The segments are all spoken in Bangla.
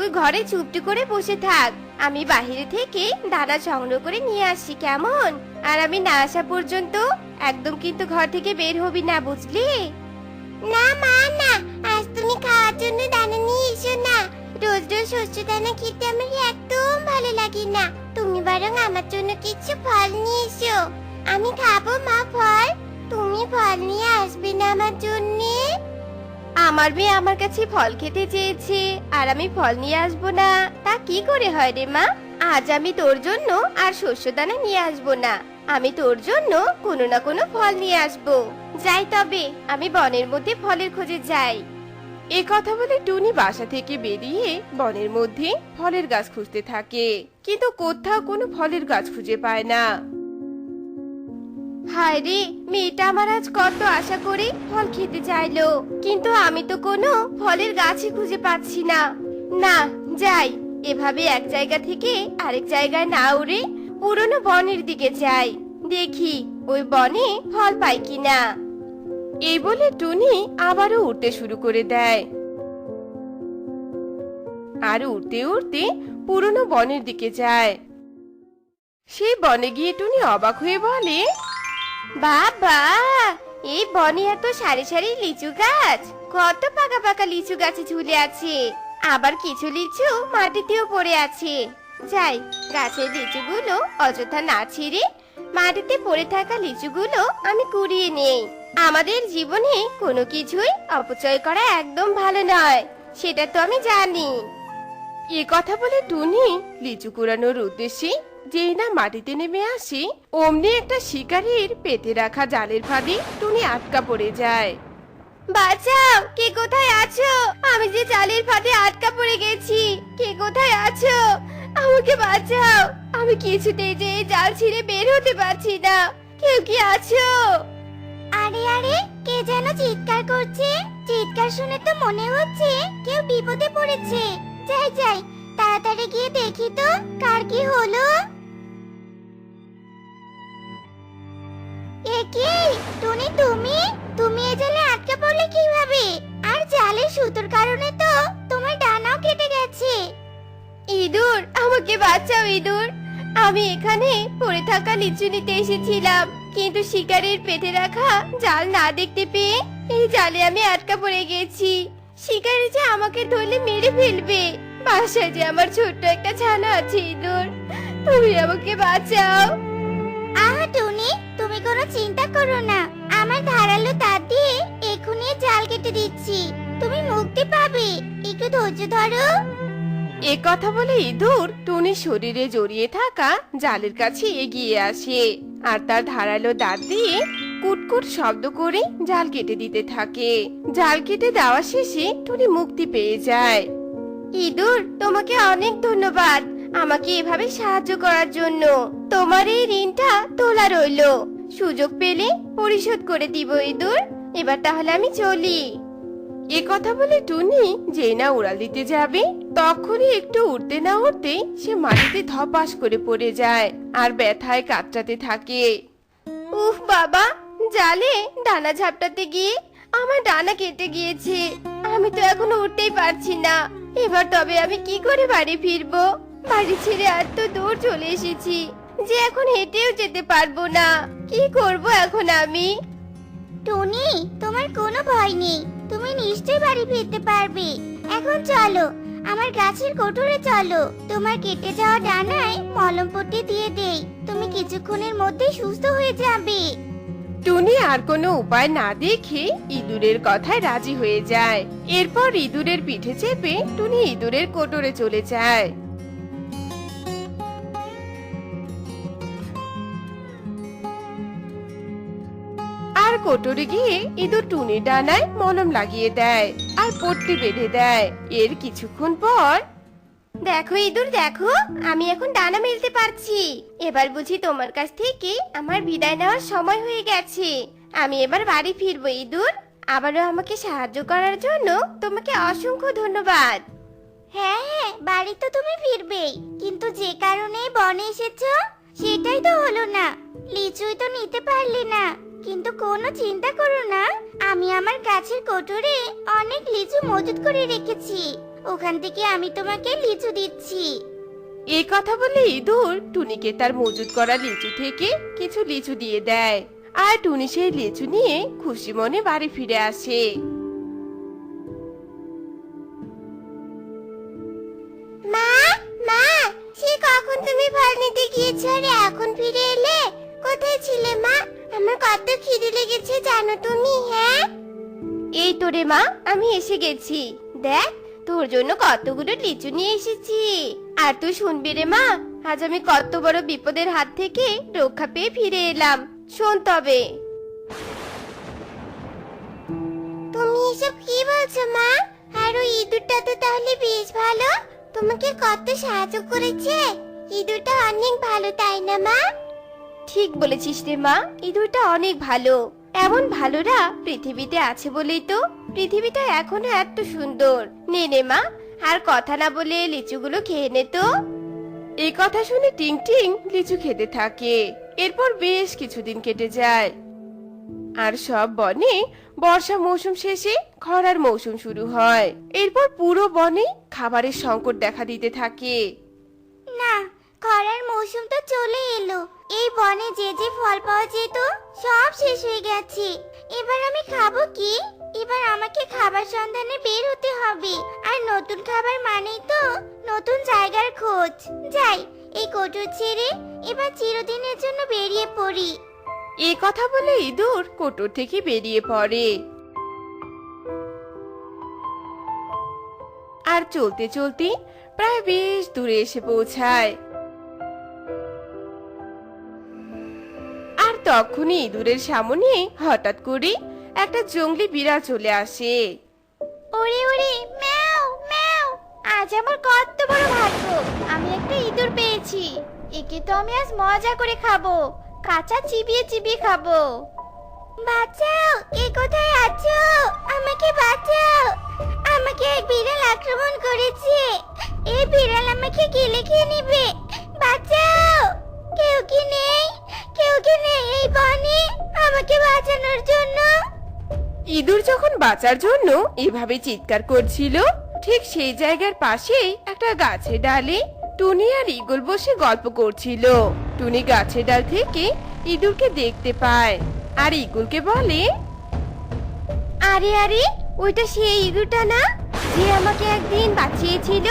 তুই ঘরে চুপটি করে বসে থাক, আমি বাইরে থেকে দানা সংগ্রহ করে নিয়ে আসি, কেমন? আর আমি না আসা পর্যন্ত একদম কিন্তু ঘর থেকে বের হবি না, বুঝলি? না মা না, আজ তুমি খাওয়ার জন্য দানা নিয়ে এসো না। রোজ রোজ শস্য দানা খেতে আমার একদম ভালো লাগে না। তুমি বরং আমার জন্য কিছু ফল নিয়ে এসো, আমি খাবো মা ফল। তুমি ফল নিয়ে আসবে না আমার জন্য? আমার মেয়ে আমার কাছে ফল খেতে চেয়েছে আর আমি ফল নিয়ে আসবো না, তা কি করে হয় রে মা? আজ আমি তোর জন্য আর শস্য দানা নিয়ে আসবো না, আমি তোর জন্য কোনো না কোনো ফল নিয়ে আসবো। যাই তবে, আমি বনের মধ্যে ফলের খোঁজে যাই। এ কথা বলে টুনি বাসা থেকে বেরিয়ে বনের মধ্যে ফলের গাছ খুঁজতে থাকে, কিন্তু কোথাও কোনো ফলের গাছ খুঁজে পায় না। হায় রে, মেয়েটা আমার আজ কত আশা করে ফল খেতে চাইলো, কিন্তু আমি তো কোনো ফলের গাছই খুঁজে পাচ্ছি না। না, যাই, এভাবে এক জায়গা থেকে আরেক জায়গায় না উড়ে পুরনো বনের দিকে যাই, দেখি ওই বনে ফল পাই কিনা। এই বলে টুনি আবারও উড়তে শুরু করে দেয়, আর উড়তে উড়তে পুরনো বনের দিকে যায়। সেই বনে গিয়ে টুনি অবাক হয়ে বলে, বাবা, এই বনে এত সারি সারি লিচু গাছ, কত পাকা পাকা লিচু গাছে ঝুলে আছে, আবার কিছু লিচু মাটিতেও পড়ে আছে। যাই, গাছের লিচুগুলো অযথা না ছিঁড়ে মাটিতে পড়ে থাকা লিচুগুলো আমি কুড়িয়ে নেই। আমাদের জীবনে কোনো কিছুই অপচয় করা একদম ভালো নয়, সেটা তো আমি জানি। এ কথা বলে টুনি লিচু কুড়ানোর উদ্দেশ্যে যেই না মাটিতে নেমে আসে, অমনি একটা শিকারীর পেতে রাখা জালের ফাঁদে টুনি আটকা পড়ে যায়। বাঁচাও, কে কোথায় আছো? আমি যে জালের ফাঁদে আটকা পড়ে গেছি, কে কোথায় আছো? আমাকে বাঁচাও, আমি কিছুতেই যে এই জাল ছিঁড়ে বের হতে পারছি না, কেউ কি আছো? আরে আরে, কে যেন চিৎকার করছে, চিৎকার শুনে তো মনে হচ্ছে কেউ বিপদে পড়েছে। যাই যাই, তাড়াতাড়ি গিয়ে দেখি তো কার কি হলো। এ কি টুনি, তুমি তুমি এই জালে আটকে পড়লে কিভাবে? আর জালের সুতোর কারণে তো তোমার ডানাও কেটে গেছে। ইঁদুর, আমাকে বাঁচাও ইঁদুর, আমি এখানে পড়ে থাকা লিচু নিতে এসেছিলাম, কিন্তু শিকারীর পেটে রাখা জাল না দেখতে পেয়ে এই জালে আমি আটকা পড়ে গেছি। শিকারী যে আমাকে ধরলে মেরে ফেলবে, বাসায় যে আমার ছোট্ট একটা ছানা আছে ইঁদুর, তুমি আমাকে বাঁচাও। আহা টুনি, তুমি কোনো চিন্তা করো না, আমার ধারালো দাঁত দিয়ে এখনই জাল কেটে দিচ্ছি, তুমি মুক্তি পাবে, একটু ধৈর্য ধরো। এ কথা বলে ইঁদুর টুনির শরীরে জড়িয়ে থাকা জালের কাছে এগিয়ে আসে, আর তার ধারালো দাঁত দিয়ে কুটকুট শব্দ করে জাল কেটে দিতে থাকে। জাল কেটে দেওয়া শেষে টুনি মুক্তি পেয়ে যায়। ইঁদুর, তোমাকে অনেক ধন্যবাদ আমাকে এভাবে সাহায্য করার জন্য। তোমার এই ঋণটা তোলা রইলো, সুযোগ পেলে পরিশোধ করে দিব ইঁদুর। এবার তাহলে আমি চলি। এ কথা বলে টুনি যেই না উড়াল দিতে যাবে, তখনই একটু উঠতে না উঠতে সে মাটিতে ধপাস করে পড়ে যায় আর ব্যথায় কাতরাতে থাকে। উফ বাবা, জালে ডানা ঝাপটাতে গিয়ে আমার ডানা কেটে গিয়েছে, আমি তো এখন উঠতেই পারছি না। এবার তবে আমি কি করে বাড়ি ফিরবো? বাড়ি ছেড়ে আর তো দূর চলে এসেছি যে এখন হেঁটেও যেতে পারবো না, কি করব এখন আমি? টনি, তোমার কোনো ভয় নেই, তুমি নিশ্চয়ই বাড়ি ফিরতে পারবে। এখন চলো, আমার গাছের কোটরে চলো, তোমার কেটে যাওয়া ডানায় মলম পট্টি দিয়ে দেই, তুমি কিছুক্ষণের মধ্যেই সুস্থ হয়ে যাবে। টুনি আর কোনো উপায় না দেখে ইঁদুরের কথায় রাজি হয়ে যায়। এরপর ইঁদুরের পিঠে চেপে টুনি ইঁদুরের কোটরে চলে যায়। আর কোটরে গিয়ে ইঁদুর টুনির ডানায় মলম লাগিয়ে দেয় আর পট্টি বেঁধে দেয়। এর কিছুক্ষণ পর, দেখো ইঁদুর দেখো, আমি এখন ডানা মেলতে পারছি, এবার বুঝি তোমার কাছ থেকে আমার বিদায় নেওয়ার সময় হয়ে গেছে। আমি এবার বাড়ি ফিরবো ইঁদুর, আবারও আমাকে সাহায্য করার জন্য তোমাকে অসংখ্য ধন্যবাদ। হ্যাঁ হ্যাঁ, বাড়ি তো তুমি ফিরবেই, কিন্তু যে কারণে বনে এসেছো সেটাই তো হলো না, লিচুই তো নিতে পারলে না। কিন্তু কোনো চিন্তা করো না, আমি আমার গাছের কোটরে অনেক লিচু মজুত করে রেখেছি, ওখান থেকে আমি তোমাকে লিচু দিচ্ছি। এই কথা বলে ইঁদুর টুনিকে তার মজুদ করা লিচু থেকে কিছু লিচু দিয়ে দেয়, আর টুনি সেই লিচু নিয়ে খুশি মনে বাড়ি ফিরে আসে। মা, মা, সে কখন তুমি ফল নিতে গিয়েছো আর এখন ফিরে এলে? কোথায় ছিলে মা? আমার কত খিদে লেগেছে জানো তুমি? হ্যাঁ, এই তো রে মা, আমি এসে গেছি। দেখ, তোর জন্য কতগুলো লিচু নিয়ে এসেছি। আর তুই শুনবি রে মা, আজ আমি কত বড় বিপদের হাত থেকে রক্ষা পেয়ে ফিরে এলাম। শোন তবে। তুমি এসব কি বলছো মা? আর ওই ইঁদুরটা তো তাহলে বেশ ভালো, তোমাকে কত সাহায্য করেছে। ইঁদুরটা অনেক ভালো, তাই না মা? ঠিক বলেছিস রে মা, ইঁদুরটা অনেক ভালো। এমন ভালোরা পৃথিবীতে আছে বলেই তো পৃথিবীটা এখনো এত সুন্দর। নে নে মা, আর কথা না বলে লিচুগুলো খেয়ে নে তো। এই কথা শুনে টিং টিং লিচু খেতে থাকে। এরপর বেশ কিছুদিন কেটে যায়, আর সব বনে বর্ষা মৌসুম শেষে খরার মৌসুম শুরু হয়। এরপর পুরো বনে খাবারের সংকট দেখা দিতে থাকে। না, খরার মৌসুম তো চলে এলো। এই বনে যে যে ফল পাওয়া যেত সব শেষ হয়ে গেছে। এবার আমি খাবো কি? এবার আমাকে খাবার সন্ধানে বের হতে হবে। আর নতুন খাবার মানেই তো নতুন জায়গার খোঁজ। যাই, এই কোটর ছেড়ে এবার চিরদিনের জন্য বেরিয়ে পড়ি। এই কথা বলে ইঁদুর কোটর থেকে বেরিয়ে পড়ে। আর চলতে চলতে প্রায় বেশ দূরে এসে পৌঁছায়। আর তখনই ইঁদুরের সামনে হঠাৎ করে একটা জংলি বিড়াল চলে আসে। ওরে ওরে, ম্যাও ম্যাও, আজ আমার কত বড় ভাগ্য, আমি একটা ইঁদুর পেয়েছি। একে তো আমি আজ মজা করে খাবো, কাঁচা চিবিয়ে চিবিয়ে খাবো। বাঁচাও, কে কোথায় আছো? আমাকে বাঁচাও, আমাকে এক বিড়াল আক্রমণ করেছে। এই বিড়াল আমাকে গিলে খেয়ে নেবে, বাঁচাও। কেউ কি নেই? কেউ কি নেই এই বনে আমাকে বাঁচানোর জন্য? ইঁদুর যখন বাঁচার জন্য এভাবে চিৎকার করছিল, ঠিক সেই জায়গার পাশেই একটা গাছের ডালে টুনি আর ঈগল বসে গল্প করছিল। টুনি গাছের ডাল থেকে ইঁদুরকে দেখতে পায় আর ঈগলকে বলে, আরে আরে, ওইটা সেই ইঁদুরটা না যে আমাকে একদিন বাঁচিয়েছিল?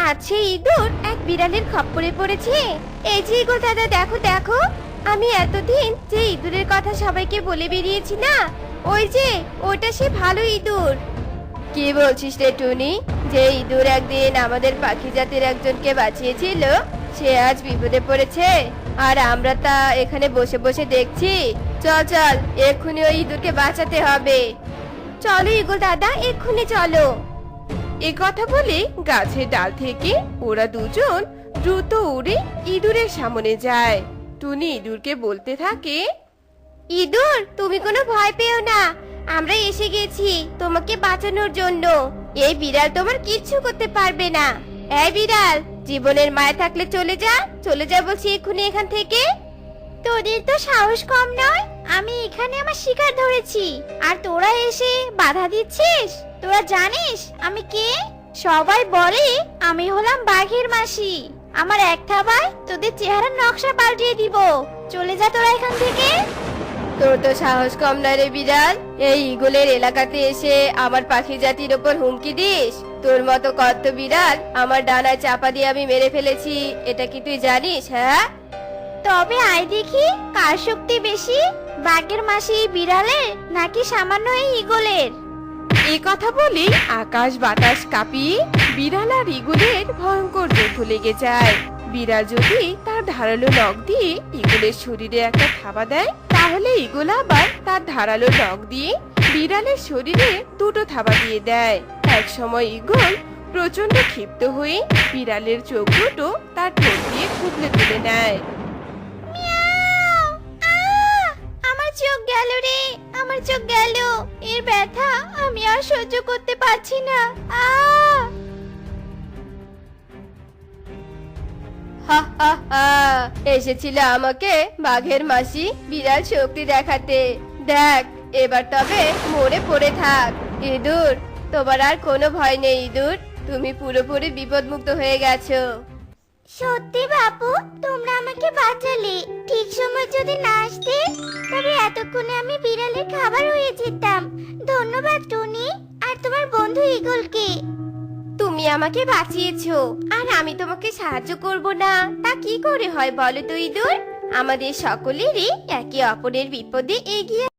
আজ সেই ইঁদুর এক বিড়ালের খপ্পরে পড়েছে। এই যে গো দাদা, দেখো দেখো, আমি এতদিন যে ইঁদুরের কথা সবাইকে বলে বেরিয়েছি না, ওই যে ওটা সে ভালো ইঁদুর। কি বলছিস রে টুনি? যে ইঁদুর একদিন আমাদের পাখি জাতির একজনকে বাঁচিয়েছিল সে আজ বিপদে পড়েছে, আর আমরা তা এখানে বসে বসে দেখছি? চল চল, এক্ষুনি ওই ইঁদুরকে বাঁচাতে হবে। চলো ঈগল দাদা, এক্ষুনি চলো। এ কথা বলে গাছের ডাল থেকে ওরা দুজন দ্রুত উড়ে ইঁদুরের সামনে যায়। টুনি ইঁদুরকে বলতে থাকে, ইঁদুর, তুমি কোনো ভয় পেও না, আমরা এসে গেছি তোমাকে বাঁচানোর জন্য। এই বিড়াল তোমার কিচ্ছু করতে পারবে না। এই বিড়াল, জীবনের মায়া থাকলে চলে যা, চলে যা বলছি এক্ষুনি এখান থেকে। তোদের তো সাহস কম নয়, আমি এখানে আমার শিকার ধরেছি আর তোরা এসে বাধা দিচ্ছিস? তোরা জানিস আমি কে? সবাই বলে আমি হলাম বাঘের মাসি। আমার এক থাবায় তোদের চেহারার নকশা পাল্টিয়ে দিব। চলে যা তোরা এখান থেকে। তোর তো সাহস কম নয় রে বিড়াল, এই ঈগলের এলাকাতে এসে আমার পাখি জাতির ওপর হুমকি দিস? তোর মতো কত বিড়াল আমার ডানায় চাপা দিয়ে আমি মেরে ফেলেছি, এটা কি তুই জানিস? হ্যাঁ, তবে আয় দেখি কার শক্তি বেশি, বাঘের মাসি বিড়ালের নাকি সামান্য এই ঈগলের। এ কথা বলে আকাশ বাতাস কাঁপিয়ে বিড়াল আর ঈগলের ভয়ঙ্কর যুদ্ধ লেগে যায়। বিড়াল যদি তার ধারালো নখ দিয়ে ঈগলের শরীরে একটা থাবা দেয়, তাহলে ঈগল আবার তার ধারালো নখ দিয়ে বিড়ালের শরীরে দুটো থাবা দিয়ে দেয়। এক সময় ঈগল প্রচন্ড ক্ষিপ্ত হয়ে বিড়ালের চোখ দুটো তার ঠোঁট দিয়ে খুবলে তুলে নেয়। মিয়াও! আমার চোখ গেল রে, আমার চোখ গেল। এর ব্যথা আমি আর সহ্য করতে পারছি না। হা হা হা, এসেছিল আমাকে বাঘের মাসি বিড়াল শক্তি দেখাতে। দেখ, এবার তবে মরে পড়ে থাক। ইঁদুর, তোমার আর কোনো ভয় নেই ইঁদুর, তুমি পুরোপুরি বিপদমুক্ত হয়ে গেছো। সত্যি বাপু, তোমরা আমাকে বাঁচালে। ঠিক সময় যদি না আসতে, তবে এতক্ষণে আমি বিড়ালের খাবার হয়ে যেতাম। ধন্যবাদ টুনি, আর তোমার বন্ধু ঈগলকে। তুমি আমাকে বাঁচিয়েছো, আর আমি তোমাকে সাহায্য করব না তা কি করে হয় বলো তো ইঁদুর? আমাদের সকলেরই একে অপরের বিপদে এগিয়ে